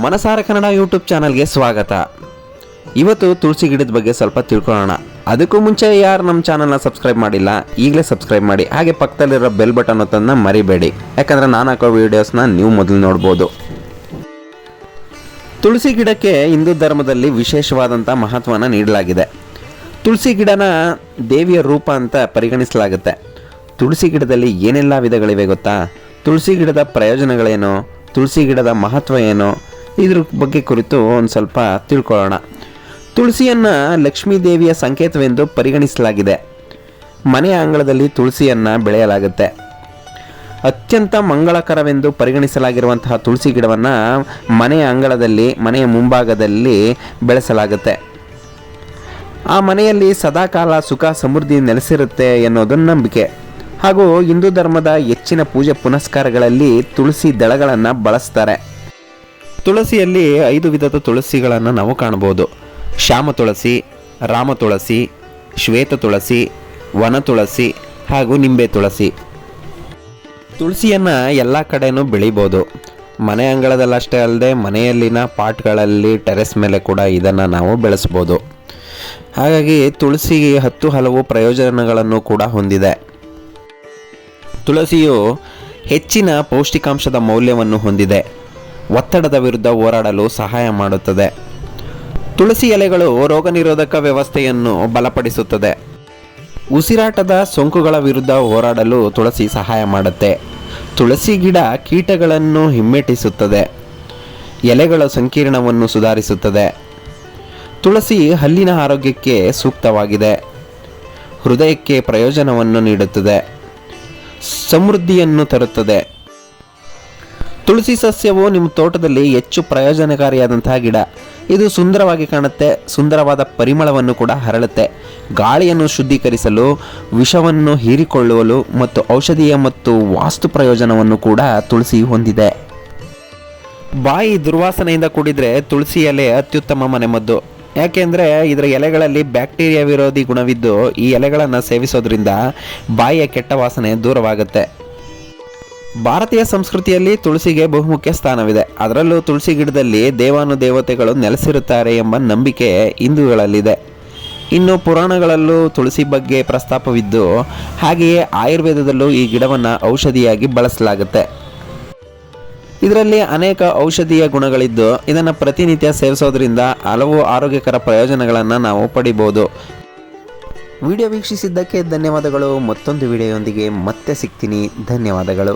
ಮನಸಾರ Kannada YouTube ಚಾನಲ್ಗೆ ಸ್ವಾಗತ. ಇವತ್ತು ತುಳಸಿ ಗಿಡದ ಬಗ್ಗೆ ಸ್ವಲ್ಪ ತಿಳ್ಕೊಳ್ಳೋಣ. ಅದಕ್ಕೂ ಮುಂಚೆ ಯಾರು ನಮ್ಮ ಚಾನಲ್ನ ಸಬ್ಸ್ಕ್ರೈಬ್ ಮಾಡಿಲ್ಲ ಈಗಲೇ ಸಬ್ಸ್ಕ್ರೈಬ್ ಮಾಡಿ, ಹಾಗೆ ಪಕ್ಕದಲ್ಲಿರೋ ಬೆಲ್ ಬಟನ್ ಒತ್ತೋದನ್ನ ಮರಿಬೇಡಿ, ಯಾಕಂದರೆ ನಾನು ಹಾಕೋ ವೀಡಿಯೋಸ್ನ ನೀವು ಮೊದಲು ನೋಡ್ಬೋದು. ತುಳಸಿ ಗಿಡಕ್ಕೆ ಹಿಂದೂ ಧರ್ಮದಲ್ಲಿ ವಿಶೇಷವಾದಂಥ ಮಹತ್ವನ ನೀಡಲಾಗಿದೆ. ತುಳಸಿ ಗಿಡನ ದೇವಿಯ ರೂಪ ಅಂತ ಪರಿಗಣಿಸಲಾಗುತ್ತೆ. ತುಳಸಿ ಗಿಡದಲ್ಲಿ ಏನೆಲ್ಲ ವಿಧಗಳಿವೆ ಗೊತ್ತಾ? ತುಳಸಿ ಗಿಡದ ಪ್ರಯೋಜನಗಳೇನು, ತುಳಸಿ ಗಿಡದ ಮಹತ್ವ ಏನು, ಇದ್ರ ಬಗ್ಗೆ ಕುರಿತು ಒಂದು ಸ್ವಲ್ಪ ತಿಳ್ಕೊಳ್ಳೋಣ. ತುಳಸಿಯನ್ನು ಲಕ್ಷ್ಮೀ ದೇವಿಯ ಸಂಕೇತವೆಂದು ಪರಿಗಣಿಸಲಾಗಿದೆ. ಮನೆಯ ಅಂಗಳದಲ್ಲಿ ತುಳಸಿಯನ್ನು ಬೆಳೆಯಲಾಗುತ್ತೆ. ಅತ್ಯಂತ ಮಂಗಳಕರವೆಂದು ಪರಿಗಣಿಸಲಾಗಿರುವಂತಹ ತುಳಸಿ ಗಿಡವನ್ನು ಮನೆಯ ಅಂಗಳದಲ್ಲಿ, ಮನೆಯ ಮುಂಭಾಗದಲ್ಲಿ ಬೆಳೆಸಲಾಗುತ್ತೆ. ಆ ಮನೆಯಲ್ಲಿ ಸದಾಕಾಲ ಸುಖ ಸಮೃದ್ಧಿ ನೆಲೆಸಿರುತ್ತೆ ಎನ್ನುವುದನ್ನು ನಂಬಿಕೆ. ಹಾಗೂ ಹಿಂದೂ ಧರ್ಮದ ಹೆಚ್ಚಿನ ಪೂಜೆ ಪುನಸ್ಕಾರಗಳಲ್ಲಿ ತುಳಸಿ ದಳಗಳನ್ನು ಬಳಸ್ತಾರೆ. ತುಳಸಿಯಲ್ಲಿ 5 ವಿಧದ ತುಳಸಿಗಳನ್ನು ನಾವು ಕಾಣಬಹುದು. ಶ್ಯಾಮ ತುಳಸಿ, ರಾಮ ತುಳಸಿ, ಶ್ವೇತ ತುಳಸಿ, ವನ ತುಳಸಿ ಹಾಗೂ ನಿಂಬೆ ತುಳಸಿ. ತುಳಸಿಯನ್ನು ಎಲ್ಲ ಕಡೆನೂ ಬೆಳಿಬೋದು. ಮನೆ ಅಂಗಳದಲ್ಲಷ್ಟೇ ಅಲ್ಲದೆ ಮನೆಯಲ್ಲಿನ ಪಾಟ್ಗಳಲ್ಲಿ, ಟೆರೆಸ್ ಮೇಲೆ ಕೂಡ ಇದನ್ನು ನಾವು ಬೆಳೆಸ್ಬೋದು. ಹಾಗಾಗಿ ತುಳಸಿ 10 ಹಲವು ಪ್ರಯೋಜನಗಳನ್ನು ಕೂಡ ಹೊಂದಿದೆ. ತುಳಸಿಯು ಹೆಚ್ಚಿನ ಪೌಷ್ಟಿಕಾಂಶದ ಮೌಲ್ಯವನ್ನು ಹೊಂದಿದೆ. ಒತ್ತಡದ ವಿರುದ್ಧ ಹೋರಾಡಲು ಸಹಾಯ ಮಾಡುತ್ತದೆ. ತುಳಸಿ ಎಲೆಗಳು ರೋಗ ನಿರೋಧಕ ವ್ಯವಸ್ಥೆಯನ್ನು ಬಲಪಡಿಸುತ್ತದೆ. ಉಸಿರಾಟದ ಸೋಂಕುಗಳ ವಿರುದ್ಧ ಹೋರಾಡಲು ತುಳಸಿ ಸಹಾಯ ಮಾಡುತ್ತೆ. ತುಳಸಿ ಗಿಡ ಕೀಟಗಳನ್ನು ಹಿಮ್ಮೆಟ್ಟಿಸುತ್ತದೆ. ಎಲೆಗಳ ಸಂಕೀರ್ಣವನ್ನು ಸುಧಾರಿಸುತ್ತದೆ. ತುಳಸಿ ಹಲ್ಲಿನ ಆರೋಗ್ಯಕ್ಕೆ ಸೂಕ್ತವಾಗಿದೆ. ಹೃದಯಕ್ಕೆ ಪ್ರಯೋಜನವನ್ನು ನೀಡುತ್ತದೆ. ಸಮೃದ್ಧಿಯನ್ನು ತರುತ್ತದೆ. ತುಳಸಿ ಸಸ್ಯವು ನಿಮ್ಮ ತೋಟದಲ್ಲಿ ಹೆಚ್ಚು ಪ್ರಯೋಜನಕಾರಿಯಾದಂತಹ ಗಿಡ. ಇದು ಸುಂದರವಾಗಿ ಕಾಣುತ್ತೆ, ಸುಂದರವಾದ ಪರಿಮಳವನ್ನು ಕೂಡ ಹರಳುತ್ತೆ. ಗಾಳಿಯನ್ನು ಶುದ್ಧೀಕರಿಸಲು, ವಿಷವನ್ನು ಹೀರಿಕೊಳ್ಳಲು ಮತ್ತು ಔಷಧೀಯ ಮತ್ತು ವಾಸ್ತು ಪ್ರಯೋಜನವನ್ನು ಕೂಡ ತುಳಸಿ ಹೊಂದಿದೆ. ಬಾಯಿ ದುರ್ವಾಸನೆಯಿಂದ ಕೂಡಿದರೆ ತುಳಸಿ ಎಲೆ ಅತ್ಯುತ್ತಮ ಮನೆಮದ್ದು. ಯಾಕೆಂದರೆ ಇದರ ಎಲೆಗಳಲ್ಲಿ ಬ್ಯಾಕ್ಟೀರಿಯಾ ವಿರೋಧಿ ಗುಣವಿದ್ದು ಈ ಎಲೆಗಳನ್ನು ಸೇವಿಸೋದ್ರಿಂದ ಬಾಯಿಯ ಕೆಟ್ಟ ವಾಸನೆ ದೂರವಾಗುತ್ತೆ. ಭಾರತೀಯ ಸಂಸ್ಕೃತಿಯಲ್ಲಿ ತುಳಸಿಗೆ ಬಹುಮುಖ್ಯ ಸ್ಥಾನವಿದೆ. ಅದರಲ್ಲೂ ತುಳಸಿ ಗಿಡದಲ್ಲಿ ದೇವಾನುದೇವತೆಗಳು ನೆಲೆಸಿರುತ್ತಾರೆ ಎಂಬ ನಂಬಿಕೆ ಹಿಂದೂಗಳಲ್ಲಿದೆ. ಇನ್ನು ಪುರಾಣಗಳಲ್ಲೂ ತುಳಸಿ ಬಗ್ಗೆ ಪ್ರಸ್ತಾಪವಿದ್ದು, ಹಾಗೆಯೇ ಆಯುರ್ವೇದದಲ್ಲೂ ಈ ಗಿಡವನ್ನು ಔಷಧಿಯಾಗಿ ಬಳಸಲಾಗುತ್ತೆ. ಇದರಲ್ಲಿ ಅನೇಕ ಔಷಧೀಯ ಗುಣಗಳಿದ್ದು ಇದನ್ನು ಪ್ರತಿನಿತ್ಯ ಸೇವಿಸೋದ್ರಿಂದ ಹಲವು ಆರೋಗ್ಯಕರ ಪ್ರಯೋಜನಗಳನ್ನು ನಾವು ಪಡಿಬೋದು. ವಿಡಿಯೋ ವೀಕ್ಷಿಸಿದ್ದಕ್ಕೆ ಧನ್ಯವಾದಗಳು. ಮತ್ತೊಂದು ವಿಡಿಯೋಯೊಂದಿಗೆ ಮತ್ತೆ ಸಿಗ್ತೀನಿ. ಧನ್ಯವಾದಗಳು.